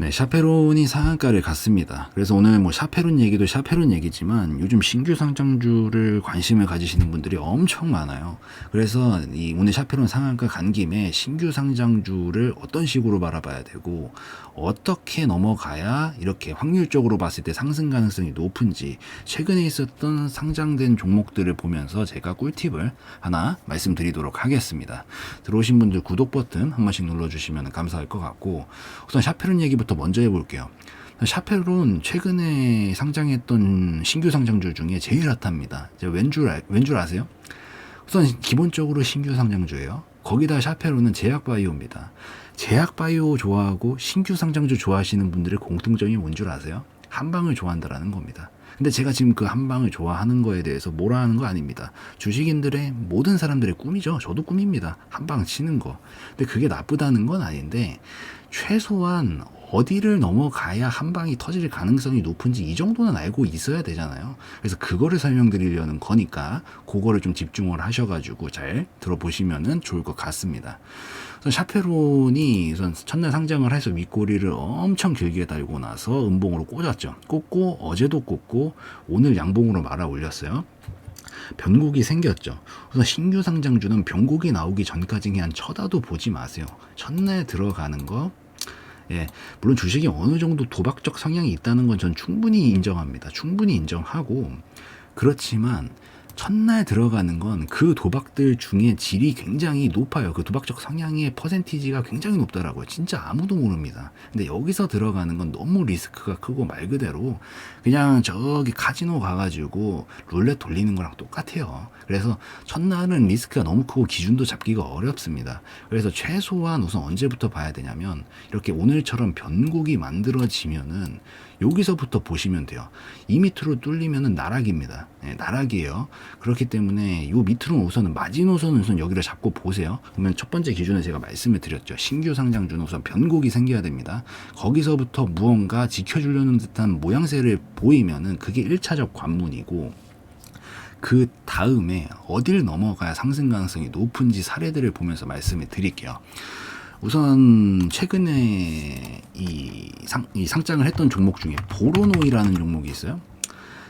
네, 샤페론이 상한가를 갔습니다. 그래서 오늘 뭐 샤페론 얘기도 샤페론 얘기지만 요즘 신규 상장주를 관심을 가지시는 분들이 엄청 많아요. 그래서 이 오늘 샤페론 상한가 간 김에 신규 상장주를 어떤 식으로 바라봐야 되고 어떻게 넘어가야 이렇게 확률적으로 봤을 때 상승 가능성이 높은지 최근에 있었던 상장된 종목들을 보면서 제가 꿀팁을 하나 말씀드리도록 하겠습니다. 들어오신 분들 구독 버튼 한 번씩 눌러주시면 감사할 것 같고, 우선 샤페론 얘기부터 먼저 해볼게요. 샤페론 최근에 상장했던 신규 상장주 중에 제일 핫합니다. 왠 줄 아세요? 우선 기본적으로 신규 상장주예요. 거기다 샤페론은 제약바이오입니다. 제약바이오 좋아하고 신규 상장주 좋아하시는 분들의 공통점이 뭔 줄 아세요? 한방을 좋아한다라는 겁니다. 근데 제가 지금 그 한방을 좋아하는 거에 대해서 뭐라 하는 거 아닙니다. 주식인들의 모든 사람들의 꿈이죠. 저도 꿈입니다. 한방 치는 거. 근데 그게 나쁘다는 건 아닌데, 최소한 어디를 넘어가야 한 방이 터질 가능성이 높은지 이 정도는 알고 있어야 되잖아요. 그래서 그거를 설명드리려는 거니까 그거를 좀 집중을 하셔가지고 잘 들어보시면 좋을 것 같습니다. 샤페론이 우선 첫날 상장을 해서 윗꼬리를 엄청 길게 달고 나서 음봉으로 꽂았죠. 꽂고 어제도 꽂고 오늘 양봉으로 말아 올렸어요. 변곡이 생겼죠. 우선 신규 상장주는 변곡이 나오기 전까지 그냥 쳐다도 보지 마세요. 첫날 들어가는 거, 예, 물론 주식이 어느 정도 도박적 성향이 있다는 건 전 충분히 인정합니다. 충분히 인정하고, 그렇지만 첫날 들어가는 건 그 도박들 중에 질이 굉장히 높아요. 그 도박적 성향의 퍼센티지가 굉장히 높더라고요. 진짜 아무도 모릅니다. 근데 여기서 들어가는 건 너무 리스크가 크고, 말 그대로 그냥 저기 카지노 가가지고 룰렛 돌리는 거랑 똑같아요. 그래서 첫날은 리스크가 너무 크고 기준도 잡기가 어렵습니다. 그래서 최소한 우선 언제부터 봐야 되냐면, 이렇게 오늘처럼 변곡이 만들어지면은 여기서부터 보시면 돼요. 이 밑으로 뚫리면은 나락입니다. 네, 나락이에요. 그렇기 때문에 이 밑으로 우선은 마지노선은 우선 여기를 잡고 보세요. 그러면 첫 번째 기준을 제가 말씀을 드렸죠. 신규 상장주는 우선 변곡이 생겨야 됩니다. 거기서부터 무언가 지켜주려는 듯한 모양새를 보이면은 그게 1차적 관문이고, 그 다음에 어딜 넘어가야 상승 가능성이 높은지 사례들을 보면서 말씀을 드릴게요. 우선 최근에 이 상장을 했던 종목 중에 보로노이라는 종목이 있어요.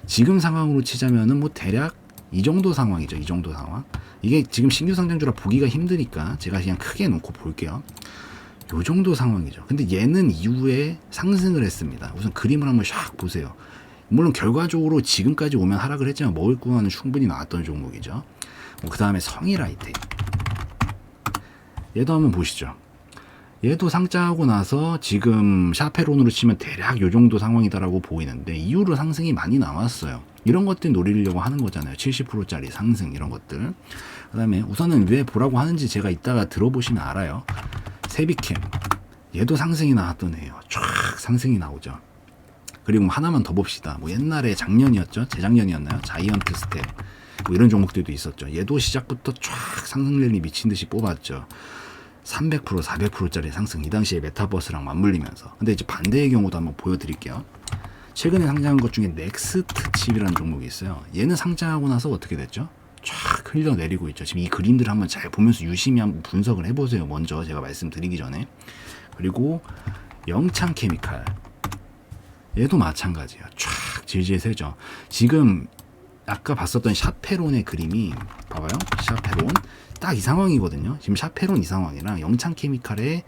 지금 상황으로 치자면은 뭐 대략 이 정도 상황이죠. 이 정도 상황. 이게 지금 신규 상장주라 보기가 힘드니까 제가 그냥 크게 놓고 볼게요. 요 정도 상황이죠. 근데 얘는 이후에 상승을 했습니다. 우선 그림을 한번 샥 보세요. 물론 결과적으로 지금까지 오면 하락을 했지만 먹을 구간은 충분히 나왔던 종목이죠. 그 다음에 성일아이텍. 얘도 한번 보시죠. 얘도 상장하고 나서 지금 샤페론으로 치면 대략 요 정도 상황이다라고 보이는데, 이후로 상승이 많이 나왔어요. 이런 것들 노리려고 하는 거잖아요. 70%짜리 상승, 이런 것들. 그 다음에 우선은 왜 보라고 하는지 제가 이따가 들어보시면 알아요. 세비캠. 얘도 상승이 나왔던 애예요. 쫙 상승이 나오죠. 그리고 뭐 하나만 더 봅시다. 뭐 옛날에 작년이었죠? 재작년이었나요? 자이언트 스텝. 뭐 이런 종목들도 있었죠. 얘도 시작부터 쫙 상승 랠리 미친 듯이 뽑았죠. 300%, 400%짜리 상승, 이 당시에 메타버스랑 맞물리면서. 근데 이제 반대의 경우도 한번 보여드릴게요. 최근에 상장한 것 중에 넥스트 칩이라는 종목이 있어요. 얘는 상장하고 나서 어떻게 됐죠? 쫙 흘러내리고 있죠. 지금 이 그림들을 한번 잘 보면서 유심히 한번 분석을 해보세요. 먼저 제가 말씀드리기 전에. 그리고 영창케미칼, 얘도 마찬가지예요. 쫙 질질 새죠. 지금 아까 봤었던 샤페론의 그림이, 봐봐요. 샤페론 딱 이 상황이거든요. 지금 샤페론 이 상황이랑 영창케미칼의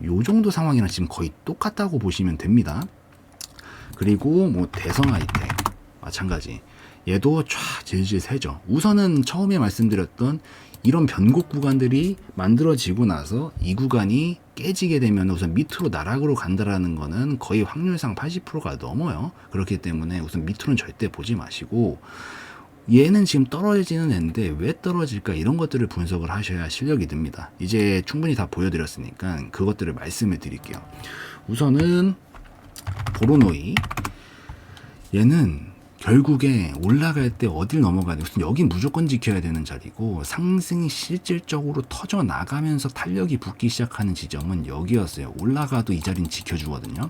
요 정도 상황이랑 지금 거의 똑같다고 보시면 됩니다. 그리고 뭐 대성아이텍 마찬가지. 얘도 쫙 질질 새죠. 우선은 처음에 말씀드렸던 이런 변곡 구간들이 만들어지고 나서 이 구간이 깨지게 되면 우선 밑으로 나락으로 간다라는 거는 거의 확률상 80%가 넘어요. 그렇기 때문에 우선 밑으로는 절대 보지 마시고, 얘는 지금 떨어지는 애인데 왜 떨어질까, 이런 것들을 분석을 하셔야 실력이 듭니다. 이제 충분히 다 보여드렸으니까 그것들을 말씀을 드릴게요. 우선은 보로노이, 얘는 결국에 올라갈 때 어딜 넘어가야 돼. 우선 여긴 무조건 지켜야 되는 자리고, 상승이 실질적으로 터져 나가면서 탄력이 붙기 시작하는 지점은 여기였어요. 올라가도 이 자리는 지켜주거든요.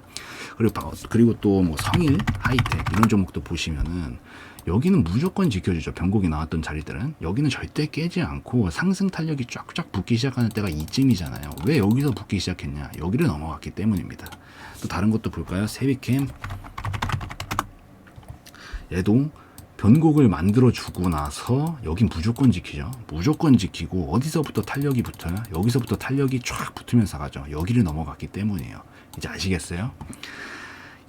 그리고 또 뭐 성일, 하이텍 이런 종목도 보시면은 여기는 무조건 지켜주죠. 변곡이 나왔던 자리들은 여기는 절대 깨지 않고 상승 탄력이 쫙쫙 붙기 시작하는 때가 이쯤이잖아요. 왜 여기서 붙기 시작했냐? 여기를 넘어갔기 때문입니다. 또 다른 것도 볼까요? 세비캠 얘도 변곡을 만들어 주고 나서 여긴 무조건 지키죠. 무조건 지키고 어디서부터 탄력이 붙어요? 여기서부터 탄력이 쫙 붙으면서 가죠. 여기를 넘어갔기 때문이에요. 이제 아시겠어요?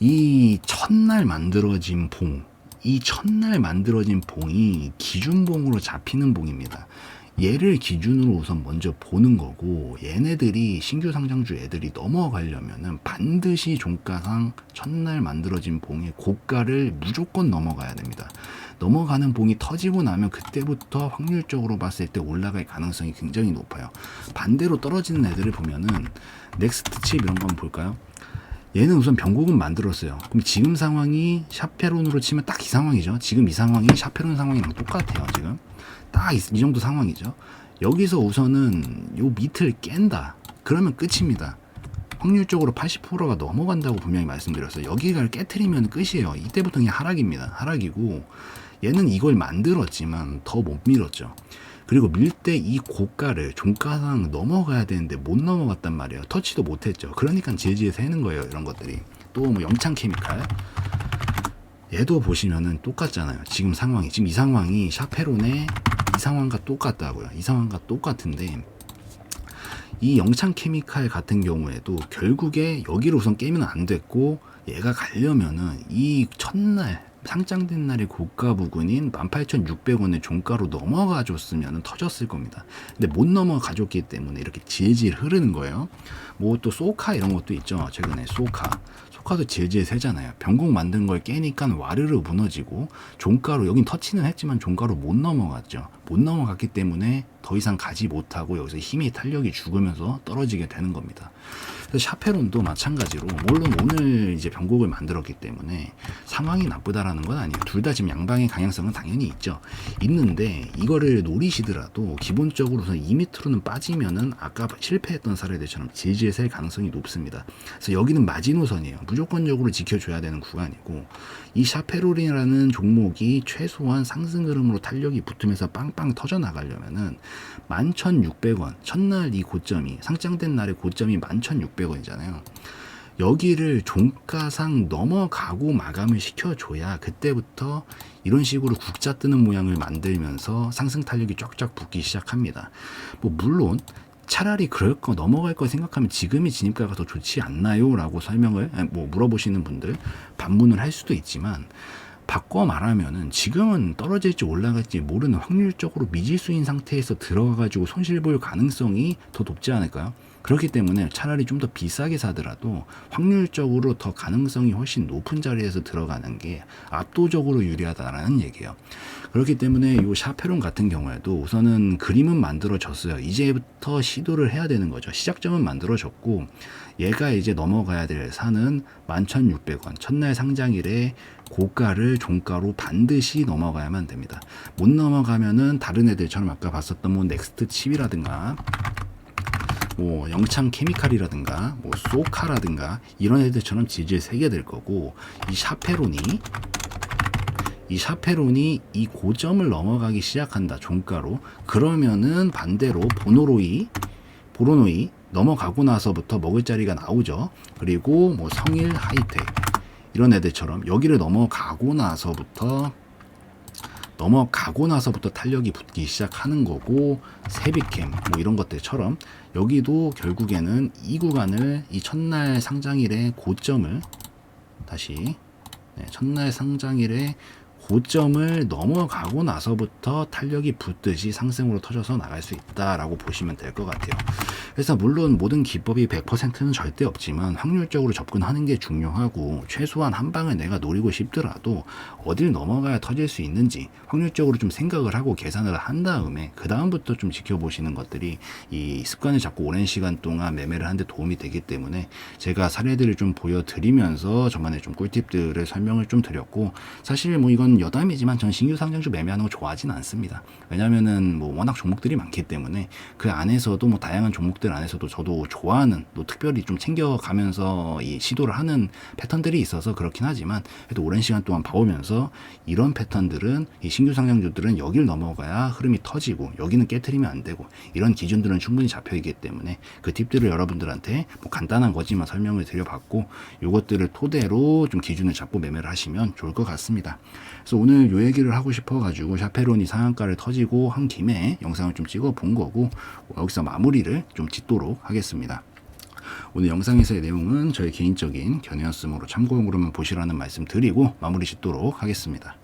이 첫날 만들어진 봉, 이 첫날 만들어진 봉이 기준봉으로 잡히는 봉입니다. 얘를 기준으로 우선 먼저 보는 거고, 얘네들이 신규 상장주 애들이 넘어가려면은 반드시 종가상 첫날 만들어진 봉의 고가를 무조건 넘어가야 됩니다. 넘어가는 봉이 터지고 나면 그때부터 확률적으로 봤을 때 올라갈 가능성이 굉장히 높아요. 반대로 떨어지는 애들을 보면은 넥스트 칩 이런 거 한번 볼까요? 얘는 우선 변곡은 만들었어요. 그럼 지금 상황이 샤페론으로 치면 딱 이 상황이죠. 지금 이 상황이 샤페론 상황이랑 똑같아요. 지금 딱 이 정도 상황이죠. 여기서 우선은 요 밑을 깬다. 그러면 끝입니다. 확률적으로 80%가 넘어간다고 분명히 말씀드렸어요. 여기를 깨트리면 끝이에요. 이때부터 그냥 하락입니다. 하락이고, 얘는 이걸 만들었지만 더 못 밀었죠. 그리고 밀 때 이 고가를 종가상 넘어가야 되는데 못 넘어갔단 말이에요. 터치도 못했죠. 그러니까 질질 새는 거예요. 이런 것들이. 또 뭐 영창 케미칼, 얘도 보시면은 똑같잖아요. 지금 상황이, 지금 이 상황이 샤페론의 이 상황과 똑같다고요. 이 상황과 똑같은데, 이 영창 케미칼 같은 경우에도 결국에 여기를 우선 깨면 안 됐고, 얘가 가려면은 이 첫날 상장된 날의 고가 부근인 18,600원의 종가로 넘어가 줬으면 터졌을 겁니다. 근데 못 넘어가 줬기 때문에 이렇게 질질 흐르는 거예요. 뭐 또 소카 이런 것도 있죠. 최근에 소카도 질질 새잖아요. 변곡 만든 걸 깨니까 와르르 무너지고, 종가로 여긴 터치는 했지만 종가로 못 넘어갔죠. 못 넘어갔기 때문에 더 이상 가지 못하고 여기서 힘이 탄력이 죽으면서 떨어지게 되는 겁니다. 그래서 샤페론도 마찬가지로, 물론 오늘 이제 변곡을 만들었기 때문에 상황이 나쁘다라는 건 아니에요. 둘 다 지금 양방의 강행성은 당연히 있는데 이거를 노리시더라도 기본적으로는 이 밑으로는 빠지면은 아까 실패했던 사례들처럼 질질 셀 가능성이 높습니다. 그래서 여기는 마지노선이에요. 무조건적으로 지켜줘야 되는 구간이고, 이 샤페론이라는 종목이 최소한 상승 흐름으로 탄력이 붙으면서 빵빵 터져 나가려면은 11,600원, 첫날 이 고점이, 상장된 날의 고점이 11,600원이잖아요. 여기를 종가상 넘어가고 마감을 시켜줘야 그때부터 이런 식으로 국자 뜨는 모양을 만들면서 상승 탄력이 쫙쫙 붙기 시작합니다. 뭐 물론 차라리 그럴 거 넘어갈 거 생각하면 지금이 진입가가 더 좋지 않나요? 라고 설명을 뭐 물어보시는 분들 반문을 할 수도 있지만, 바꿔 말하면은 지금은 떨어질지 올라갈지 모르는 확률적으로 미지수인 상태에서 들어가가지고 손실 볼 가능성이 더 높지 않을까요? 그렇기 때문에 차라리 좀 더 비싸게 사더라도 확률적으로 더 가능성이 훨씬 높은 자리에서 들어가는 게 압도적으로 유리하다라는 얘기예요. 그렇기 때문에 이 샤페론 같은 경우에도 우선은 그림은 만들어졌어요. 이제부터 시도를 해야 되는 거죠. 시작점은 만들어졌고, 얘가 이제 넘어가야 될 산은 11,600원, 첫날 상장일에 고가를 종가로 반드시 넘어가야만 됩니다. 못 넘어가면은 다른 애들처럼 아까 봤었던 뭐 넥스트 칩이라든가 뭐 영창 케미칼이라든가 뭐 소카라든가 이런 애들처럼 질질 새게 될 거고, 이 샤페론이 이 고점을 넘어가기 시작한다, 종가로. 그러면은 반대로 보로노이 넘어가고 나서부터 먹을 자리가 나오죠. 그리고 뭐 성일 하이텍 이런 애들처럼 여기를 넘어가고 나서부터 탄력이 붙기 시작하는 거고, 세비캠 뭐 이런 것들처럼 여기도 결국에는 이 구간을, 이 첫날 상장일의 고점을 첫날 상장일의 고점을 넘어가고 나서부터 탄력이 붙듯이 상승으로 터져서 나갈 수 있다라고 보시면 될 것 같아요. 그래서 물론 모든 기법이 100%는 절대 없지만 확률적으로 접근하는 게 중요하고, 최소한 한 방을 내가 노리고 싶더라도 어딜 넘어가야 터질 수 있는지 확률적으로 좀 생각을 하고 계산을 한 다음에 그 다음부터 좀 지켜보시는 것들이 이 습관을 잡고 오랜 시간 동안 매매를 하는데 도움이 되기 때문에, 제가 사례들을 좀 보여드리면서 저만의 좀 꿀팁들을 설명을 좀 드렸고, 사실 뭐 이건 전 여담이지만 전 신규 상장주 매매하는 거 좋아하진 않습니다. 왜냐면은 뭐 워낙 종목들이 많기 때문에 그 안에서도 뭐 다양한 종목들 안에서도 저도 좋아하는 또 특별히 좀 챙겨가면서 이 시도를 하는 패턴들이 있어서 그렇긴 하지만 그래도 오랜 시간 동안 봐오면서 이런 패턴들은 이 신규 상장주들은 여길 넘어가야 흐름이 터지고 여기는 깨트리면 안 되고 이런 기준들은 충분히 잡혀있기 때문에 그 팁들을 여러분들한테 뭐 간단한 거지만 설명을 드려봤고 이것들을 토대로 좀 기준을 잡고 매매를 하시면 좋을 것 같습니다. 그래서 오늘 요 얘기를 하고 싶어가지고 샤페론이 상한가를 터지고 한 김에 영상을 좀 찍어 본 거고 여기서 마무리를 좀 짓도록 하겠습니다. 오늘 영상에서의 내용은 저의 개인적인 견해였으므로 참고용으로만 보시라는 말씀 드리고 마무리 짓도록 하겠습니다.